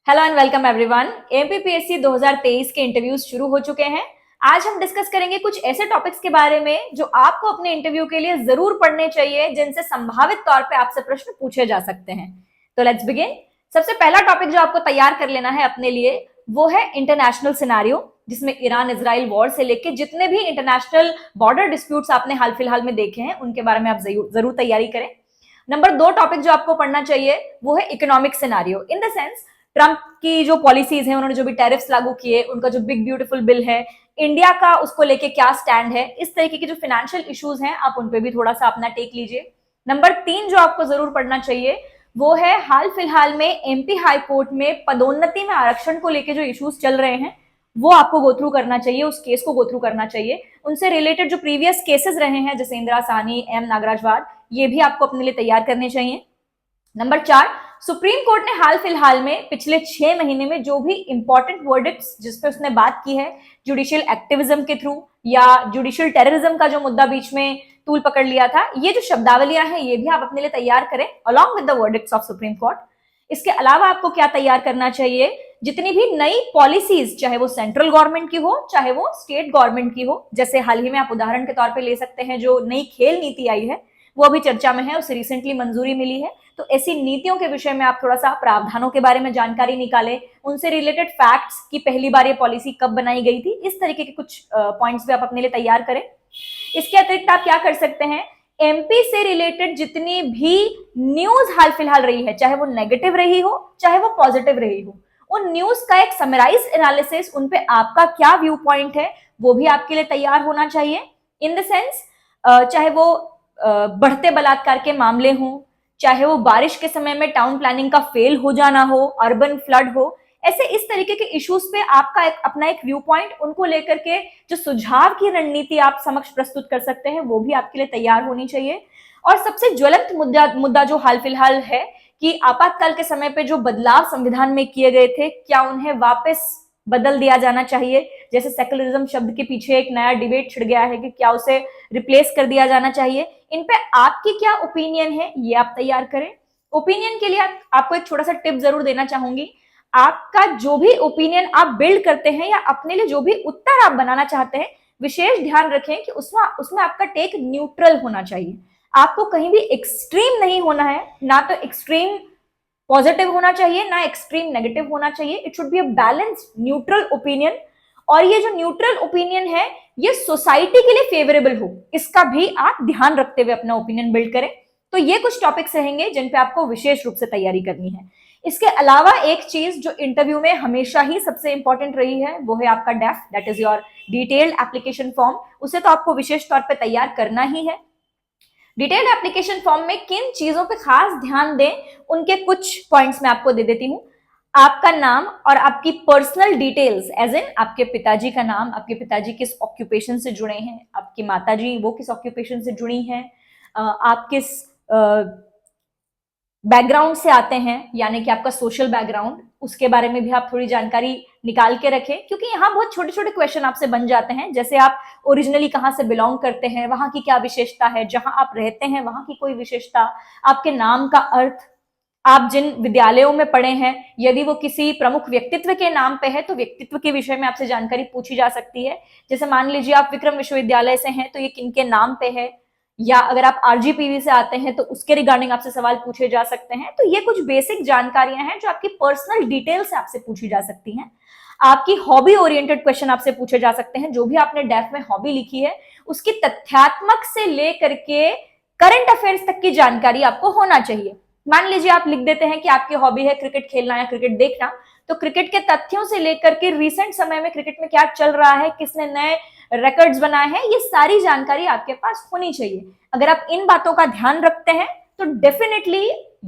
Hello and welcome everyone. MPPSC 2023 के interviews शुरू हो चुके हैं। आज हम डिस्कस करेंगे कुछ ऐसे टॉपिक्स के बारे में जो आपको अपने इंटरव्यू के लिए जरूर पढ़ने चाहिए, जिनसे संभावित तौर पे आपसे प्रश्न पूछे जा सकते हैं। तो लेट्स बिगिन। सबसे पहला टॉपिक जो आपको तैयार कर लेना है अपने लिए वो है इंटरनेशनल सिनारियो, जिसमें ईरान इजराइल वॉर से लेके जितने भी इंटरनेशनल बॉर्डर डिस्प्यूट्स आपने हाल फिलहाल में देखे हैं उनके बारे में आप जरूर तैयारी करें। नंबर 2 टॉपिक जो आपको पढ़ना चाहिए वो है economic scenario. In the sense Trump की जो पॉलिसीज हैं, उन्होंने जो भी टैरिफ्स लागू किए, उनका जो बिग ब्यूटीफुल बिल है, इंडिया का उसको लेके क्या स्टैंड है, इस तरीके के जो फाइनेंशियल इश्यूज हैं आप उन पे भी थोड़ा सा अपना टेक लीजिए। नंबर 3 जो आपको जरूर पढ़ना चाहिए वो है हाल फिलहाल में एमपी हाई कोर्ट में पदोन्नति में आरक्षण को लेके जो इश्यूज चल रहे हैं वो आपको गो थ्रू करना चाहिए, उस केस को गो थ्रू करना चाहिए। उनसे रिलेटेड जो प्रीवियस केसेस रहे हैं जैसे इंदिरा साहनी, एम नागराजवाद, ये भी आपको अपने लिए तैयार करने चाहिए। नंबर 4, सुप्रीम कोर्ट ने हाल फिलहाल में पिछले 6 महीने में जो भी इंपॉर्टेंट वर्डिक्ट्स जिसपे उसने बात की है जुडिशियल एक्टिविज्म के थ्रू या जुडिशियल टेररिज्म का जो मुद्दा बीच में तूल पकड़ लिया था, ये जो शब्दावलियां हैं ये भी आप अपने लिए तैयार करें along with the verdicts of supreme court. इसके अलावा आपको क्या तैयार करना चाहिए, जितनी भी नई पॉलिसीज चाहे वो सेंट्रल गवर्नमेंट की हो चाहे वो स्टेट गवर्नमेंट की हो, जैसे हाल ही में आप उदाहरण के तौर पे ले सकते हैं जो नई खेल नीति आई है वो अभी चर्चा में है, उसे रिसेंटली मंजूरी मिली है। तो ऐसी नीतियों के विषय में आप थोड़ा सा प्रावधानों के बारे में जानकारी निकालें, उनसे रिलेटेड फैक्ट्स की पहली बार ये पॉलिसी कब बनाई गई थी, इस तरीके के कुछ पॉइंट्स भी आप अपने लिए तैयार करें। इसके अतिरिक्त आप क्या कर सकते हैं, एमपी से रिलेटेड जितनी भी न्यूज हाल फिलहाल रही है, चाहे वो नेगेटिव रही हो चाहे वो पॉजिटिव रही हो, उन न्यूज का एक समराइज एनालिसिस, उन पे आपका क्या व्यू पॉइंट है वो भी आपके लिए तैयार होना चाहिए। इन द सेंस चाहे वो बढ़ते बलात्कार के मामले हों, चाहे वो बारिश के समय में टाउन प्लानिंग का फेल हो जाना हो, अर्बन फ्लड हो, ऐसे इस तरीके के इश्यूज पे आपका अपना एक व्यू पॉइंट, उनको लेकर के जो सुझाव की रणनीति आप समक्ष प्रस्तुत कर सकते हैं वो भी आपके लिए तैयार होनी चाहिए। और सबसे ज्वलंत मुद्दा जो हाल फिलहाल है कि आपातकाल के समय पे जो बदलाव संविधान में किए गए थे क्या उन्हें वापस बदल दिया जाना चाहिए। जैसे सेकुलरिज्म शब्द के पीछे एक नया डिबेट छिड़ गया है कि क्या उसे रिप्लेस कर दिया जाना चाहिए। इन पे आपकी क्या ओपिनियन है ये आप तैयार करें। ओपिनियन के लिए आपको एक छोटा सा टिप जरूर देना चाहूंगी, आपका जो भी ओपिनियन आप बिल्ड करते हैं या अपने लिए जो भी उत्तर आप बनाना चाहते हैं, विशेष ध्यान रखें कि उसमें आपका टेक न्यूट्रल होना चाहिए। आपको कहीं भी एक्सट्रीम नहीं होना है, ना तो एक्सट्रीम पॉजिटिव होना चाहिए ना एक्सट्रीम नेगेटिव होना चाहिए। It should be a balanced neutral opinion. और ये जो न्यूट्रल ओपिनियन है ये सोसाइटी के लिए फेवरेबल हो, इसका भी आप ध्यान रखते हुए अपना ओपिनियन बिल्ड करें। तो ये कुछ टॉपिक्स रहेंगे जिन पे आपको विशेष रूप से तैयारी करनी है। इसके अलावा एक चीज जो इंटरव्यू में हमेशा ही सबसे इंपॉर्टेंट रही है वो है आपका DAF, that is your detailed application form. उसे तो आपको विशेष तौर पर तैयार करना ही है। डिटेल्ड एप्लीकेशन फॉर्म में किन चीजों पे खास ध्यान दें उनके कुछ पॉइंट्स मैं आपको दे देती हूं। आपका नाम और आपकी पर्सनल डिटेल्स, एज इन आपके पिताजी का नाम, आपके पिताजी किस ऑक्यूपेशन से जुड़े हैं, आपकी माताजी वो किस ऑक्यूपेशन से जुड़ी हैं, आप किस बैकग्राउंड से आते हैं, यानी कि आपका सोशल बैकग्राउंड, उसके बारे में भी आप थोड़ी जानकारी निकाल के रखें, क्योंकि यहाँ बहुत छोटे छोटे क्वेश्चन आपसे बन जाते हैं। जैसे आप ओरिजिनली कहाँ से बिलोंग करते हैं, वहां की क्या विशेषता है, जहां आप रहते हैं वहां की कोई विशेषता, आपके नाम का अर्थ, आप जिन विद्यालयों में पढ़े हैं यदि वो किसी प्रमुख व्यक्तित्व के नाम पे है तो व्यक्तित्व के विषय में आपसे जानकारी पूछी जा सकती है। जैसे मान लीजिए आप विक्रम विश्वविद्यालय से हैं तो ये किनके नाम पे है, या अगर आप आरजीपीवी से आते हैं तो उसके रिगार्डिंग आपसे सवाल पूछे जा सकते हैं। तो ये कुछ बेसिक जानकारियां हैं जो आपकी पर्सनल डिटेल से आपसे पूछी जा सकती हैं। आपकी हॉबी ओरिएंटेड क्वेश्चन आपसे पूछे जा सकते हैं, जो भी आपने डेफ में हॉबी लिखी है उसकी तथ्यात्मक से लेकर के करंट अफेयर्स तक की जानकारी आपको होना चाहिए। मान लीजिए आप लिख देते हैं कि आपकी हॉबी है क्रिकेट खेलना या क्रिकेट देखना, तो क्रिकेट के तथ्यों से लेकर के रिसेंट समय में क्रिकेट में क्या चल रहा है, किसने नए रिकॉर्ड्स बनाए हैं, ये सारी जानकारी आपके पास होनी चाहिए। अगर आप इन बातों का ध्यान रखते हैं तो डेफिनेटली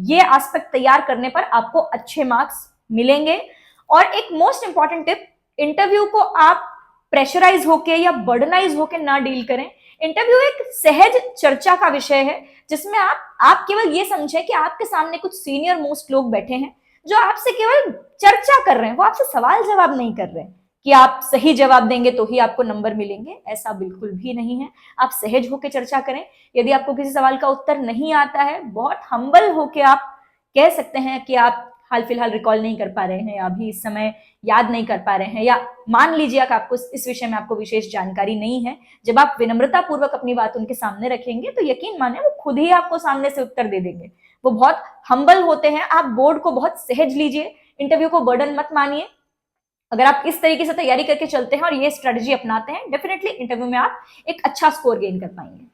ये एस्पेक्ट तैयार करने पर आपको अच्छे मार्क्स मिलेंगे। और एक मोस्ट इंपॉर्टेंट टिप, इंटरव्यू को आप प्रेशराइज होके या बर्डनाइज होके ना डील करें। इंटरव्यू एक सहज चर्चा का विषय है जिसमें आप केवल ये समझे कि आपके सामने कुछ सीनियर मोस्ट लोग बैठे हैं जो आपसे केवल चर्चा कर रहे हैं, वो आपसे सवाल जवाब नहीं कर रहे हैं कि आप सही जवाब देंगे तो ही आपको नंबर मिलेंगे, ऐसा बिल्कुल भी नहीं है। आप सहज होकर चर्चा करें। यदि आपको किसी सवाल का उत्तर नहीं आता है, बहुत हम्बल होकर आप कह सकते हैं कि आप हाल फिलहाल रिकॉल नहीं कर पा रहे हैं या अभी इस समय याद नहीं कर पा रहे हैं, या मान लीजिए कि आपको इस विषय में आपको विशेष जानकारी नहीं है, जब आप विनम्रता पूर्वक अपनी बात उनके सामने रखेंगे तो यकीन माने वो खुद ही आपको सामने से उत्तर दे देंगे। वो बहुत हम्बल होते हैं। आप बोर्ड को बहुत सहज लीजिए, इंटरव्यू को बर्डन मत मानिए। अगर आप इस तरीके से तैयारी करके चलते हैं और ये स्ट्रेटजी अपनाते हैं, डेफिनेटली इंटरव्यू में आप एक अच्छा स्कोर गेन कर पाएंगे।